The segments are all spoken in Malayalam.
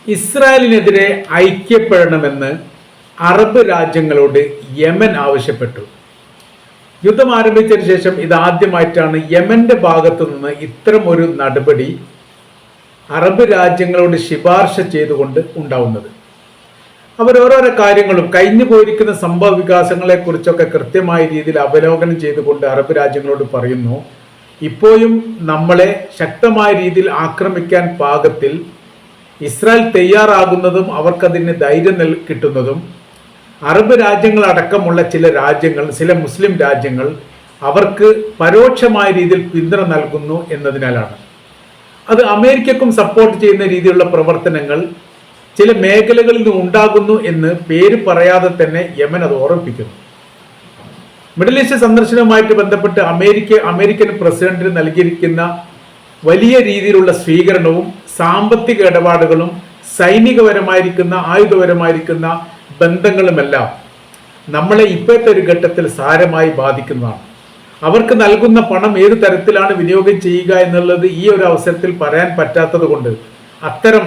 ഇസ്രായേലിനെതിരെ ഐക്യപ്പെടണമെന്ന് അറബ് രാജ്യങ്ങളോട് യമൻ ആവശ്യപ്പെട്ടു. യുദ്ധം ആരംഭിച്ചതിന് ശേഷം ഇതാദ്യമായിട്ടാണ് യമന്റെ ഭാഗത്തു നിന്ന് ഇത്തരം ഒരു നടപടി അറബ് രാജ്യങ്ങളോട് ശുപാർശ ചെയ്തുകൊണ്ട് ഉണ്ടാവുന്നത്. അവരോരോരോ കാര്യങ്ങളും കഴിഞ്ഞു പോയിരിക്കുന്ന സംഭവ വികാസങ്ങളെ കുറിച്ചൊക്കെ കൃത്യമായ രീതിയിൽ അവലോകനം ചെയ്തുകൊണ്ട് അറബ് രാജ്യങ്ങളോട് പറയുന്നു, ഇപ്പോഴും നമ്മളെ ശക്തമായ രീതിയിൽ ആക്രമിക്കാൻ പാകത്തിൽ ഇസ്രായേൽ തയ്യാറാകുന്നതും അവർക്കതിന് ധൈര്യം കിട്ടുന്നതും അറബ് രാജ്യങ്ങളടക്കമുള്ള ചില മുസ്ലിം രാജ്യങ്ങൾ അവർക്ക് പരോക്ഷമായ രീതിയിൽ പിന്തുണ നൽകുന്നു എന്നതിനാലാണ്. അത് അമേരിക്കക്കും സപ്പോർട്ട് ചെയ്യുന്ന രീതിയിലുള്ള പ്രവർത്തനങ്ങൾ ചില മേഖലകളിൽ നിന്ന് ഉണ്ടാകുന്നു എന്ന് പേര് പറയാതെ തന്നെ യമൻ അത് ഓർമ്മിപ്പിക്കുന്നു. മിഡിൽ ഈസ്റ്റ് സന്ദർശനവുമായിട്ട് ബന്ധപ്പെട്ട് അമേരിക്കൻ പ്രസിഡന്റിന് നൽകിയിരിക്കുന്ന വലിയ രീതിയിലുള്ള സ്വീകരണവും സാമ്പത്തിക ഇടപാടുകളും സൈനികപരമായിരിക്കുന്ന ആയുധപരമായിരിക്കുന്ന ബന്ധങ്ങളുമെല്ലാം നമ്മളെ ഇപ്പോഴത്തെ ഒരു ഘട്ടത്തിൽ സാരമായി ബാധിക്കുന്നതാണ്. അവർക്ക് നൽകുന്ന പണം ഏത് തരത്തിലാണ് വിനിയോഗം ചെയ്യുക എന്നുള്ളത് ഈ ഒരു അവസരത്തിൽ പറയാൻ പറ്റാത്തത് കൊണ്ട് അത്തരം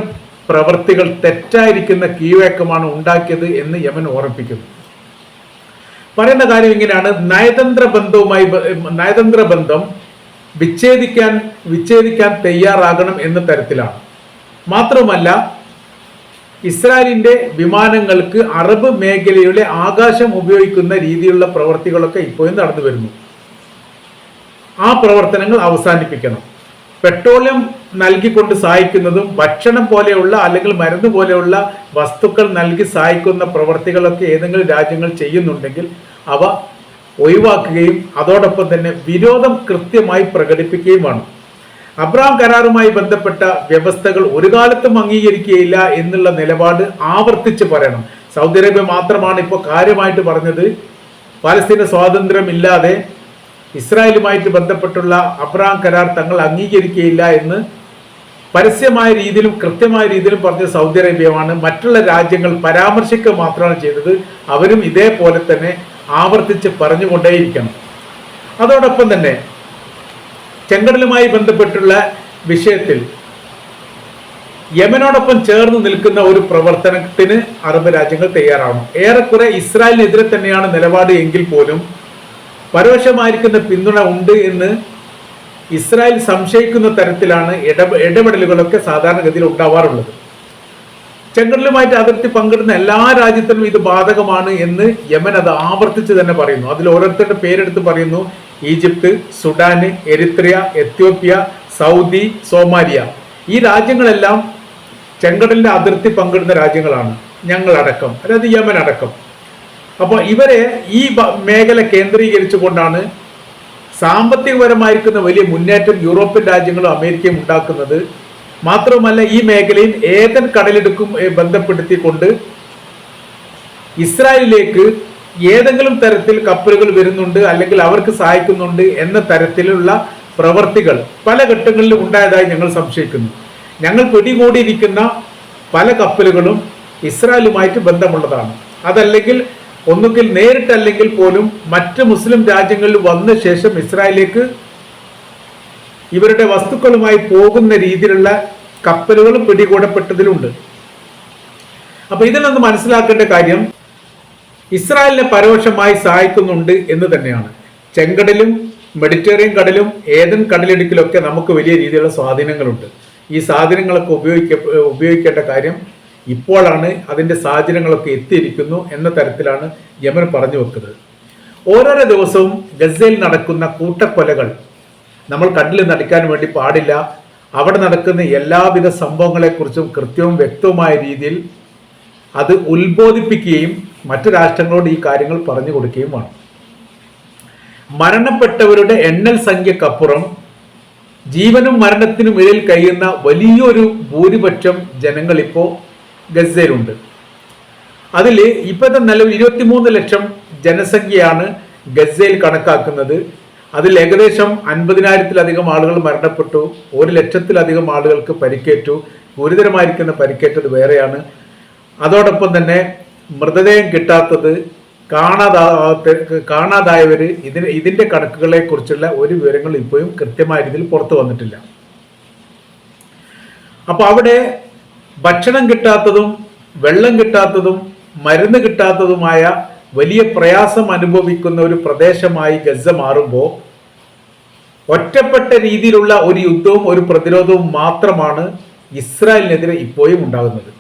പ്രവർത്തികൾ തെറ്റായിരിക്കുന്ന കീഴ്വഴക്കമാണ് ഉണ്ടാക്കിയത് എന്ന് യമൻ ഓർമ്മിപ്പിക്കുന്നു. പറയുന്ന കാര്യം ഇങ്ങനെയാണ്: നയതന്ത്ര ബന്ധം വിച്ഛേദിക്കാൻ തയ്യാറാകണം എന്ന തരത്തിലാണ്. മാത്രമല്ല, ഇസ്രായേലിന്റെ വിമാനങ്ങൾക്ക് അറബ് മേഖലയിലെ ആകാശം ഉപയോഗിക്കുന്ന രീതിയിലുള്ള പ്രവർത്തികളൊക്കെ ഇപ്പോഴും നടന്നു വരുന്നു. ആ പ്രവർത്തനങ്ങൾ അവസാനിപ്പിക്കണം. പെട്രോളിയം നൽകിക്കൊണ്ട് സഹായിക്കുന്നതും ഭക്ഷണം പോലെയുള്ള അല്ലെങ്കിൽ മരുന്ന് പോലെയുള്ള വസ്തുക്കൾ നൽകി സഹായിക്കുന്ന പ്രവർത്തികളൊക്കെ ഏതെങ്കിലും രാജ്യങ്ങൾ ചെയ്യുന്നുണ്ടെങ്കിൽ അവ ഒഴിവാക്കുകയും അതോടൊപ്പം തന്നെ വിരോധം കൃത്യമായി പ്രകടിപ്പിക്കുകയും വേണം. അബ്രഹാം കരാറുമായി ബന്ധപ്പെട്ട വ്യവസ്ഥകൾ ഒരു കാലത്തും അംഗീകരിക്കുകയില്ല എന്നുള്ള നിലപാട് ആവർത്തിച്ച് പറയണം. സൗദി അറേബ്യ മാത്രമാണ് ഇപ്പോൾ കാര്യമായിട്ട് പറഞ്ഞത് പാലസ്തീന സ്വാതന്ത്ര്യമില്ലാതെ ഇസ്രായേലുമായിട്ട് ബന്ധപ്പെട്ടുള്ള അബ്രഹാം കരാർ തങ്ങൾ അംഗീകരിക്കുകയില്ല എന്ന് പരസ്യമായ രീതിയിലും കൃത്യമായ രീതിയിലും പറഞ്ഞ സൗദി അറേബ്യയാണ്. മറ്റുള്ള രാജ്യങ്ങൾ പരാമർശിക്കുക മാത്രമാണ് ചെയ്തത്. അവരും ഇതേപോലെ തന്നെ ആവർത്തിച്ച് പറഞ്ഞുകൊണ്ടേയിരിക്കണം. അതോടൊപ്പം തന്നെ ചെങ്കടലുമായി ബന്ധപ്പെട്ടുള്ള വിഷയത്തിൽ യമനോടൊപ്പം ചേർന്ന് നിൽക്കുന്ന ഒരു പ്രവർത്തനത്തിന് അറബ് രാജ്യങ്ങൾ തയ്യാറാവണം. ഏറെക്കുറെ ഇസ്രായേലിനെതിരെ തന്നെയാണ് നിലപാട് എങ്കിൽ പോലും പരോക്ഷമായിരിക്കുന്ന പിന്തുണ ഉണ്ട് എന്ന് ഇസ്രായേൽ സംശയിക്കുന്ന തരത്തിലാണ് ഇടപെടലുകളൊക്കെ സാധാരണഗതിയിൽ ഉണ്ടാവാറുള്ളത്. ചെങ്കടലുമായിട്ട് അതിർത്തി പങ്കിടുന്ന എല്ലാ രാജ്യത്തിനും ഇത് ബാധകമാണ് എന്ന് യമൻ അത് ആവർത്തിച്ച് തന്നെ പറയുന്നു. അതിൽ ഓരോരുത്തരുടെ പേരെടുത്ത് പറയുന്നു: Egypt, Sudan, Eritrea, Ethiopia, Saudi, Somalia. ഈ രാജ്യങ്ങളെല്ലാം ചെങ്കടലിന്റെ അതിർത്തി പങ്കിടുന്ന രാജ്യങ്ങളാണ്, ഞങ്ങളടക്കം, അതായത് യമൻ അടക്കം. അപ്പോൾ ഇവരെ ഈ മേഖല കേന്ദ്രീകരിച്ചുകൊണ്ടാണ് സാമ്പത്തികപരമായിരിക്കുന്ന വലിയ മുന്നേറ്റം യൂറോപ്യൻ രാജ്യങ്ങളും അമേരിക്കയും ഉണ്ടാക്കുന്നത്. മാത്രമല്ല, ഈ മേഖലയിൽ ഏതൻ കടലിടുക്കും ബന്ധപ്പെടുത്തിക്കൊണ്ട് ഇസ്രായേലിലേക്ക് ഏതെങ്കിലും തരത്തിൽ കപ്പലുകൾ വരുന്നുണ്ട് അല്ലെങ്കിൽ അവർക്ക് സഹായിക്കുന്നുണ്ട് എന്ന തരത്തിലുള്ള പ്രവർത്തികൾ പല ഘട്ടങ്ങളിലും ഉണ്ടായതായി ഞങ്ങൾ സംശയിക്കുന്നു. ഞങ്ങൾ പിടികൂടിയിരിക്കുന്ന പല കപ്പലുകളും ഇസ്രായേലുമായിട്ട് ബന്ധമുള്ളതാണ്. അതല്ലെങ്കിൽ ഒന്നുകിൽ നേരിട്ടല്ലെങ്കിൽ പോലും മറ്റ് മുസ്ലിം രാജ്യങ്ങളിൽ വന്ന ശേഷം ഇസ്രായേലിലേക്ക് ഇവരുടെ വസ്തുക്കളുമായി പോകുന്ന രീതിയിലുള്ള കപ്പലുകളും പിടികൂടപ്പെട്ടതിലുണ്ട്. അപ്പൊ ഇതിൽ നിന്ന് മനസ്സിലാക്കേണ്ട കാര്യം ഇസ്രായേലിനെ പരോക്ഷമായി സഹായിക്കുന്നുണ്ട് എന്ന് തന്നെയാണ്. ചെങ്കടലും മെഡിറ്ററേനിയൻ കടലും ഏതൻ കടലിടുക്കിലൊക്കെ നമുക്ക് വലിയ രീതിയിലുള്ള സ്വാധീനങ്ങളുണ്ട്. ഈ സാധനങ്ങളൊക്കെ ഉപയോഗിക്കേണ്ട കാര്യം ഇപ്പോഴാണ്. അതിൻ്റെ സാഹചര്യങ്ങളൊക്കെ എത്തിയിരിക്കുന്നു എന്ന തരത്തിലാണ് യമൻ പറഞ്ഞു വെക്കുന്നത്. ഓരോരോ ദിവസവും ഗസയിൽ നടക്കുന്ന കൂട്ടക്കൊലകൾ നമ്മൾ കണ്ണിൽ നടിക്കാൻ വേണ്ടി പാടില്ല. അവിടെ നടക്കുന്ന എല്ലാവിധ സംഭവങ്ങളെക്കുറിച്ചും കൃത്യവും വ്യക്തവുമായ രീതിയിൽ അത് ഉത്ബോധിപ്പിക്കുകയും മറ്റു രാഷ്ട്രങ്ങളോട് ഈ കാര്യങ്ങൾ പറഞ്ഞു കൊടുക്കുകയും വേണം. മരണപ്പെട്ടവരുടെ എണ്ണൽ സംഖ്യക്കപ്പുറം ജീവനും മരണത്തിനും ഇടയിൽ കഴിയുന്ന വലിയൊരു ഭൂരിപക്ഷം ജനങ്ങൾ ഇപ്പോൾ ഗസയിലുണ്ട്. അതിൽ ഇപ്പോഴത്തെ നിലവിൽ 23 ലക്ഷം ജനസംഖ്യയാണ് ഗസയിൽ കണക്കാക്കുന്നത്. അതിൽ ഏകദേശം 50,000-ലധികം ആളുകൾ മരണപ്പെട്ടു, 1 ലക്ഷത്തിലധികം ആളുകൾക്ക് പരിക്കേറ്റു. ഗുരുതരമായിരിക്കുന്ന പരിക്കേറ്റത് വേറെയാണ്. അതോടൊപ്പം തന്നെ മൃതദേഹം കിട്ടാത്തത്, കാണാതായവർ, ഇതിന്റെ കണക്കുകളെ കുറിച്ചുള്ള ഒരു വിവരങ്ങൾ ഇപ്പോഴും കൃത്യമായ രീതിയിൽ പുറത്തു വന്നിട്ടില്ല. അപ്പൊ അവിടെ ഭക്ഷണം കിട്ടാത്തതും വെള്ളം കിട്ടാത്തതും മരുന്ന് കിട്ടാത്തതുമായ വലിയ പ്രയാസം അനുഭവിക്കുന്ന ഒരു പ്രദേശമായി ഗസ മാറുമ്പോൾ ഒറ്റപ്പെട്ട രീതിയിലുള്ള ഒരു യുദ്ധവും ഒരു പ്രതിരോധവും മാത്രമാണ് ഇസ്രായേലിനെതിരെ ഇപ്പോഴും ഉണ്ടാകുന്നത്.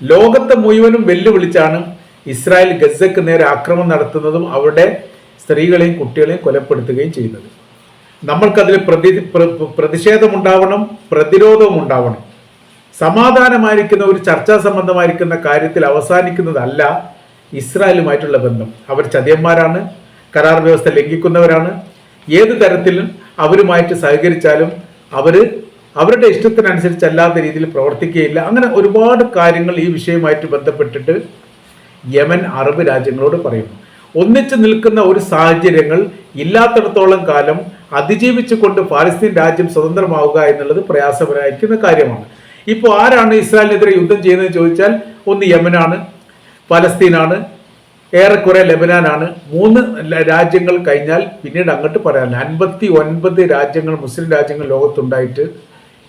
ലോകത്തെ മുഴുവനും വെല്ലുവിളിച്ചാണ് ഇസ്രായേൽ ഗസക്ക് നേരെ ആക്രമണം നടത്തുന്നതും അവിടെ സ്ത്രീകളെയും കുട്ടികളെയും കൊലപ്പെടുത്തുകയും ചെയ്യുന്നത്. നമ്മൾക്കതിൽ പ്രതിഷേധമുണ്ടാവണം, പ്രതിരോധവും ഉണ്ടാവണം. സമാധാനമായിരിക്കുന്ന ഒരു ചർച്ചാ സംബന്ധമായിരിക്കുന്ന കാര്യത്തിൽ അവസാനിക്കുന്നതല്ല ഇസ്രായേലുമായിട്ടുള്ള ബന്ധം. അവർ ചതിയന്മാരാണ്, കരാർ വ്യവസ്ഥ ലംഘിക്കുന്നവരാണ്. ഏത് തരത്തിലും അവരുമായിട്ട് സഹകരിച്ചാലും അവരുടെ ഇഷ്ടത്തിനനുസരിച്ചല്ലാത്ത രീതിയിൽ പ്രവർത്തിക്കുകയില്ല. അങ്ങനെ ഒരുപാട് കാര്യങ്ങൾ ഈ വിഷയവുമായിട്ട് ബന്ധപ്പെട്ടിട്ട് യമൻ അറബ് രാജ്യങ്ങളോട് പറയുന്നു. ഒന്നിച്ചു നിൽക്കുന്ന ഒരു സാഹചര്യങ്ങൾ ഇല്ലാത്തിടത്തോളം കാലം അതിജീവിച്ചുകൊണ്ട് പാലസ്തീൻ രാജ്യം സ്വതന്ത്രമാവുക എന്നുള്ളത് പ്രയാസകരമായിരിക്കുന്ന കാര്യമാണ്. ഇപ്പോൾ ആരാണ് ഇസ്രായേലിനെതിരെ യുദ്ധം ചെയ്യുന്നത് ചോദിച്ചാൽ ഒന്ന് യമനാണ്, പലസ്തീനാണ്, ഏറെക്കുറെ ലെബനാനാണ്. 3 രാജ്യങ്ങൾ കഴിഞ്ഞാൽ പിന്നീട് അങ്ങോട്ട് പറയാനില്ല. 59 രാജ്യങ്ങൾ, മുസ്ലിം രാജ്യങ്ങൾ ലോകത്തുണ്ടായിട്ട്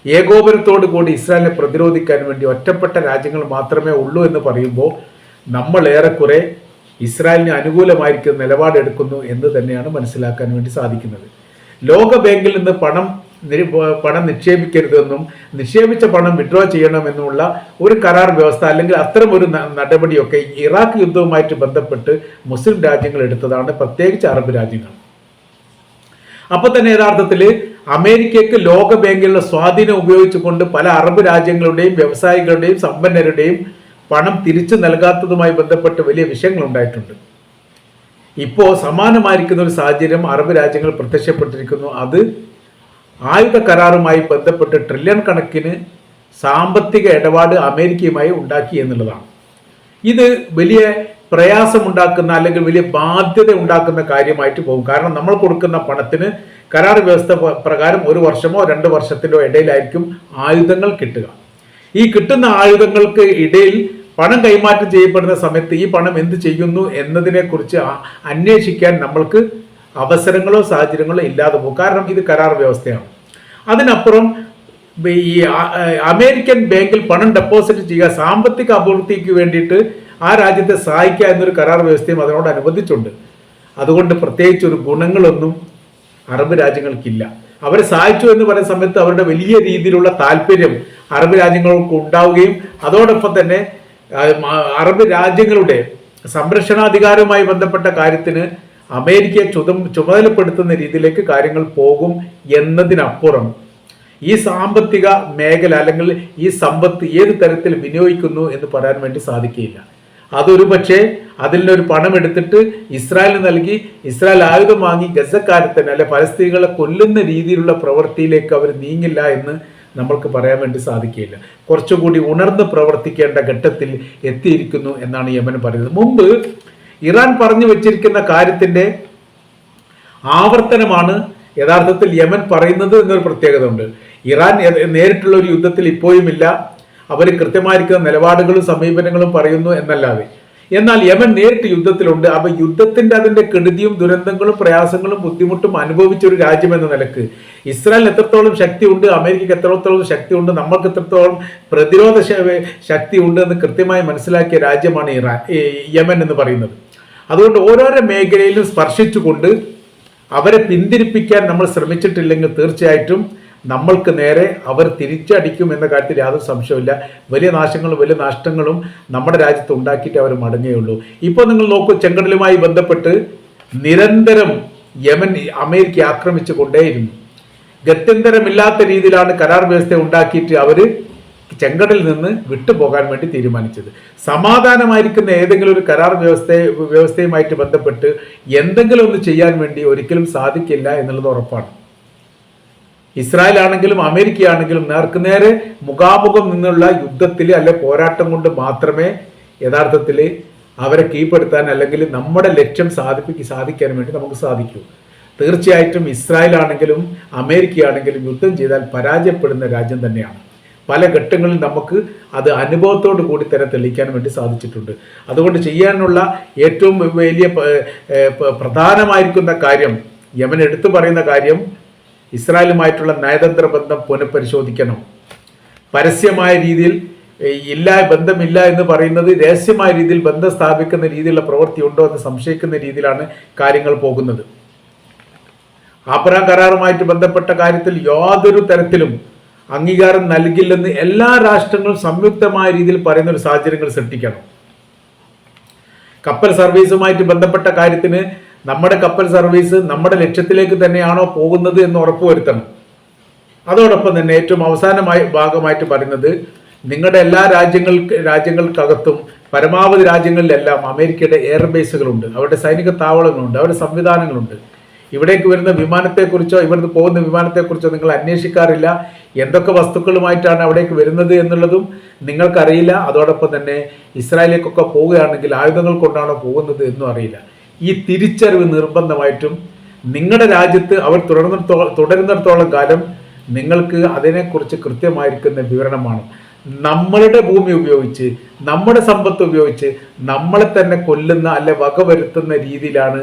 ഏകോപനത്തോടു കൂടി ഇസ്രായേലിനെ പ്രതിരോധിക്കാൻ വേണ്ടി ഒറ്റപ്പെട്ട രാജ്യങ്ങൾ മാത്രമേ ഉള്ളൂ എന്ന് പറയുമ്പോൾ നമ്മൾ ഏറെക്കുറെ ഇസ്രായേലിന് അനുകൂലമായിരിക്കുന്ന നിലപാടെടുക്കുന്നു എന്ന് തന്നെയാണ് മനസ്സിലാക്കാൻ വേണ്ടി സാധിക്കുന്നത്. ലോക ബാങ്കിൽ നിന്ന് പണം നിക്ഷേപിക്കരുതെന്നും നിക്ഷേപിച്ച പണം വിഡ്രോ ചെയ്യണമെന്നുമുള്ള ഒരു കരാർ വ്യവസ്ഥ അല്ലെങ്കിൽ അത്തരം ഒരു നടപടിയൊക്കെ ഇറാഖ് യുദ്ധവുമായിട്ട് ബന്ധപ്പെട്ട് മുസ്ലിം രാജ്യങ്ങൾ എടുത്തതാണ്, പ്രത്യേകിച്ച് അറബ് രാജ്യങ്ങൾ. അപ്പൊ തന്നെ യഥാർത്ഥത്തിൽ അമേരിക്കയ്ക്ക് ലോക ബാങ്കിലുള്ള സ്വാധീനം ഉപയോഗിച്ചുകൊണ്ട് പല അറബ് രാജ്യങ്ങളുടെയും വ്യവസായികളുടെയും സമ്പന്നരുടെയും പണം തിരിച്ചു നൽകാത്തതുമായി ബന്ധപ്പെട്ട് വലിയ വിഷയങ്ങൾ ഉണ്ടായിട്ടുണ്ട്. ഇപ്പോൾ സമാനമായിരിക്കുന്ന ഒരു സാഹചര്യം അറബ് രാജ്യങ്ങൾ പ്രത്യക്ഷപ്പെട്ടിരിക്കുന്നു. അത് ആയുധ കരാറുമായി ബന്ധപ്പെട്ട് ട്രില്യൺ കണക്കിന് സാമ്പത്തിക ഇടപാട് അമേരിക്കയുമായി ഉണ്ടാക്കി എന്നുള്ളതാണ്. ഇത് വലിയ പ്രയാസമുണ്ടാക്കുന്ന അല്ലെങ്കിൽ വലിയ ബാധ്യത ഉണ്ടാക്കുന്ന കാര്യമായിട്ട് പോകും. കാരണം നമ്മൾ കൊടുക്കുന്ന പണത്തിന് കരാർ വ്യവസ്ഥ പ്രകാരം 1 വർഷമോ 2 വർഷത്തിനോ ഇടയിലായിരിക്കും ആയുധങ്ങൾ കിട്ടുക. ഈ കിട്ടുന്ന ആയുധങ്ങൾക്ക് ഇടയിൽ പണം കൈമാറ്റം ചെയ്യപ്പെടുന്ന സമയത്ത് ഈ പണം എന്ത് ചെയ്യുന്നു എന്നതിനെക്കുറിച്ച് അന്വേഷിക്കാൻ നമ്മൾക്ക് അവസരങ്ങളോ സാഹചര്യങ്ങളോ ഇല്ലാതെ പോകും. കാരണം ഇത് കരാർ വ്യവസ്ഥയാണ്. അതിനപ്പുറം ഈ അമേരിക്കൻ ബാങ്കിൽ പണം ഡെപ്പോസിറ്റ് ചെയ്യുക, സാമ്പത്തിക അഭിവൃദ്ധിക്ക് വേണ്ടിയിട്ട് ആ രാജ്യത്തെ സഹായിക്കുക എന്നൊരു കരാർ വ്യവസ്ഥയും അതിനോടനുബന്ധിച്ചുണ്ട്. അതുകൊണ്ട് പ്രത്യേകിച്ച് ഒരു ഗുണങ്ങളൊന്നും അറബ് രാജ്യങ്ങൾക്കില്ല. അവരെ സഹായിച്ചു എന്ന് പറയുന്ന സമയത്ത് അവരുടെ വലിയ രീതിയിലുള്ള താല്പര്യം അറബ് രാജ്യങ്ങൾക്ക് ഉണ്ടാവുകയും അതോടൊപ്പം തന്നെ അറബ് രാജ്യങ്ങളുടെ സംരക്ഷണാധികാരവുമായി ബന്ധപ്പെട്ട കാര്യത്തിന് അമേരിക്കയെ ചുമതലപ്പെടുത്തുന്ന രീതിയിലേക്ക് കാര്യങ്ങൾ പോകും എന്നതിനപ്പുറം ഈ സാമ്പത്തിക മേഖല അല്ലെങ്കിൽ ഈ സമ്പത്ത് ഏത് തരത്തിൽ വിനിയോഗിക്കുന്നു എന്ന് പറയാൻ വേണ്ടി സാധിക്കുകയില്ല. അതൊരു പക്ഷേ അതിൽ നിന്നൊരു പണം എടുത്തിട്ട് ഇസ്രായേലിന് നൽകി ഇസ്രായേൽ ആയുധം വാങ്ങി ഗസക്കാരെ തന്നെ അല്ലെ പലസ്തീനുകളെ കൊല്ലുന്ന രീതിയിലുള്ള പ്രവൃത്തിയിലേക്ക് അവർ നീങ്ങില്ല എന്ന് നമ്മൾക്ക് പറയാൻ വേണ്ടി സാധിക്കുകയില്ല. കുറച്ചുകൂടി ഉണർന്ന് പ്രവർത്തിക്കേണ്ട ഘട്ടത്തിൽ എത്തിയിരിക്കുന്നു എന്നാണ് യമൻ പറയുന്നത്. മുമ്പ് ഇറാൻ പറഞ്ഞു വെച്ചിരിക്കുന്ന കാര്യത്തിന്റെ ആവർത്തനമാണ് യഥാർത്ഥത്തിൽ യമൻ പറയുന്നത് എന്നൊരു പ്രത്യേകത ഉണ്ട്. ഇറാൻ നേരിട്ടുള്ള ഒരു യുദ്ധത്തിൽ ഇപ്പോഴും ഇല്ല, അവർ കൃത്യമായിരിക്കുന്ന നിലപാടുകളും സമീപനങ്ങളും പറയുന്നു എന്നല്ലാതെ. എന്നാൽ യമൻ നേരിട്ട് യുദ്ധത്തിലുണ്ട്. അപ്പൊ യുദ്ധത്തിന്റെ അതിന്റെ കെടുതിയും ദുരന്തങ്ങളും പ്രയാസങ്ങളും ബുദ്ധിമുട്ടും അനുഭവിച്ച ഒരു രാജ്യം എന്ന നിലക്ക് ഇസ്രായേലിന് എത്രത്തോളം ശക്തിയുണ്ട്, അമേരിക്കയ്ക്ക് എത്രത്തോളം ശക്തിയുണ്ട്, നമ്മൾക്ക് എത്രത്തോളം പ്രതിരോധ ശക്തി ഉണ്ട് എന്ന് കൃത്യമായി മനസ്സിലാക്കിയ രാജ്യമാണ് യമൻ എന്ന് പറയുന്നത്. അതുകൊണ്ട് ഓരോരോ മേഖലയിലും സ്പർശിച്ചുകൊണ്ട് അവരെ പിന്തിരിപ്പിക്കാൻ നമ്മൾ ശ്രമിച്ചിട്ടില്ലെങ്കിൽ തീർച്ചയായിട്ടും നമ്മൾക്ക് നേരെ അവർ തിരിച്ചടിക്കും എന്ന കാര്യത്തിൽ യാതൊരു സംശയമില്ല. വലിയ നാശങ്ങളും വലിയ നഷ്ടങ്ങളും നമ്മുടെ രാജ്യത്ത് ഉണ്ടാക്കിയിട്ട് അവർ മടങ്ങുകയുള്ളൂ. ഇപ്പോൾ നിങ്ങൾ നോക്കൂ, ചെങ്കടലുമായി ബന്ധപ്പെട്ട് നിരന്തരം യമൻ അമേരിക്ക ആക്രമിച്ചു കൊണ്ടേയിരുന്നു. ഗത്യന്തരമില്ലാത്ത രീതിയിലാണ് കരാർ വ്യവസ്ഥ ഉണ്ടാക്കിയിട്ട് അവർ ചെങ്കടലിൽ നിന്ന് വിട്ടുപോകാൻ വേണ്ടി തീരുമാനിച്ചത്. സമാധാനമായിരിക്കുന്ന ഏതെങ്കിലും ഒരു കരാർ വ്യവസ്ഥയുമായിട്ട് ബന്ധപ്പെട്ട് എന്തെങ്കിലും ഒന്ന് ചെയ്യാൻ വേണ്ടി ഒരിക്കലും സാധിക്കില്ല എന്നുള്ളത് ഉറപ്പാണ്. ഇസ്രായേൽ ആണെങ്കിലും അമേരിക്ക ആണെങ്കിലും നേർക്കുനേരെ മുഖാമുഖം നിന്നുള്ള യുദ്ധത്തിൽ അല്ലെ പോരാട്ടം കൊണ്ട് മാത്രമേ യഥാർത്ഥത്തിൽ അവരെ കീഴ്പ്പെടുത്താൻ അല്ലെങ്കിൽ നമ്മുടെ ലക്ഷ്യം സാധിക്കാൻ വേണ്ടി നമുക്ക് സാധിക്കൂ. തീർച്ചയായിട്ടും ഇസ്രായേൽ ആണെങ്കിലും അമേരിക്ക ആണെങ്കിലും യുദ്ധം ചെയ്താൽ പരാജയപ്പെടുന്ന രാജ്യം തന്നെയാണ്. പല ഘട്ടങ്ങളിൽ നമുക്ക് അത് അനുഭവത്തോടു കൂടി തന്നെ തെളിയിക്കാൻ വേണ്ടി സാധിച്ചിട്ടുണ്ട്. അതുകൊണ്ട് ചെയ്യാനുള്ള ഏറ്റവും വലിയ പ്രധാനമായിരിക്കുന്ന കാര്യം, യമൻ എടുത്തു പറയുന്ന കാര്യം, ഇസ്രായേലുമായിട്ടുള്ള നയതന്ത്ര ബന്ധം പുനഃപരിശോധിക്കണം. പരസ്യമായ രീതിയിൽ ബന്ധമില്ല എന്ന് പറയുന്നത് രഹസ്യമായ രീതിയിൽ ബന്ധം സ്ഥാപിക്കുന്ന രീതിയിലുള്ള പ്രവൃത്തി ഉണ്ടോ എന്ന് സംശയിക്കുന്ന രീതിയിലാണ് കാര്യങ്ങൾ പോകുന്നത്. ആബ്രഹാം കരാറുമായിട്ട് ബന്ധപ്പെട്ട കാര്യത്തിൽ യാതൊരു തരത്തിലും അംഗീകാരം നൽകില്ലെന്ന് എല്ലാ രാഷ്ട്രങ്ങളും സംയുക്തമായ രീതിയിൽ പറയുന്ന ഒരു സാഹചര്യങ്ങൾ സൃഷ്ടിക്കണം. കപ്പൽ സർവീസുമായിട്ട് ബന്ധപ്പെട്ട കാര്യത്തിന് നമ്മുടെ കപ്പൽ സർവീസ് നമ്മുടെ ലക്ഷ്യത്തിലേക്ക് തന്നെയാണോ പോകുന്നത് എന്ന് ഉറപ്പുവരുത്തണം. അതോടൊപ്പം തന്നെ ഏറ്റവും അവസാനമായി ഭാഗമായിട്ട് പറയുന്നത്, നിങ്ങളുടെ എല്ലാ രാജ്യങ്ങൾക്കകത്തും പരമാവധി രാജ്യങ്ങളിലെല്ലാം അമേരിക്കയുടെ എയർബേസുകളുണ്ട്, അവരുടെ സൈനിക താവളങ്ങളുണ്ട്, അവരുടെ സംവിധാനങ്ങളുണ്ട്. ഇവിടേക്ക് വരുന്ന വിമാനത്തെക്കുറിച്ചോ ഇവിടുന്ന് പോകുന്ന വിമാനത്തെക്കുറിച്ചോ നിങ്ങൾ അന്വേഷിക്കാറില്ല. എന്തൊക്കെ വസ്തുക്കളുമായിട്ടാണ് അവിടേക്ക് വരുന്നത് എന്നുള്ളതും നിങ്ങൾക്കറിയില്ല. അതോടൊപ്പം തന്നെ ഇസ്രായേലിലേക്കൊക്കെ പോവുകയാണെങ്കിൽ ആയുധങ്ങൾ കൊണ്ടാണോ പോകുന്നത് എന്നും അറിയില്ല. ഈ തിരിച്ചറിവ് നിർബന്ധമായിട്ടും നിങ്ങളുടെ രാജ്യത്ത് അവർ തുടരുന്നിടത്തോളം കാലം നിങ്ങൾക്ക് അതിനെക്കുറിച്ച് കൃത്യമായിരിക്കുന്ന വിവരണമാണ്. നമ്മളുടെ ഭൂമി ഉപയോഗിച്ച് നമ്മുടെ സമ്പത്ത് ഉപയോഗിച്ച് നമ്മളെ തന്നെ കൊല്ലുന്ന അല്ലെ വകവരുത്തുന്ന രീതിയിലാണ്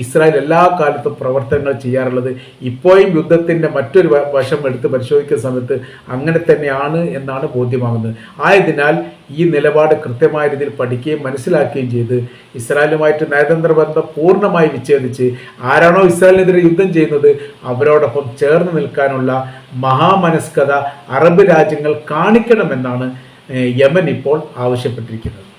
ഇസ്രായേൽ എല്ലാ കാലത്തും പ്രവർത്തനങ്ങൾ ചെയ്യാറുള്ളത്. ഇപ്പോഴും യുദ്ധത്തിൻ്റെ മറ്റൊരു വശം എടുത്ത് പരിശോധിക്കുന്ന സമയത്ത് അങ്ങനെ തന്നെയാണ് എന്നാണ് ബോധ്യമാകുന്നത്. ആയതിനാൽ ഈ നിലപാട് കൃത്യമായ രീതിയിൽ പഠിക്കുകയും മനസ്സിലാക്കുകയും ചെയ്ത് ഇസ്രായേലുമായിട്ട് നയതന്ത്ര ബന്ധം പൂർണ്ണമായി വിച്ഛേദിച്ച് ആരാണോ ഇസ്രായേലിനെതിരെ യുദ്ധം ചെയ്യുന്നത് അവരോടൊപ്പം ചേർന്ന് നിൽക്കാനുള്ള മഹാമനസ്കത അറബ് രാജ്യങ്ങൾ കാണിക്കണമെന്നാണ് യമൻ ഇപ്പോൾ ആവശ്യപ്പെട്ടിരിക്കുന്നത്.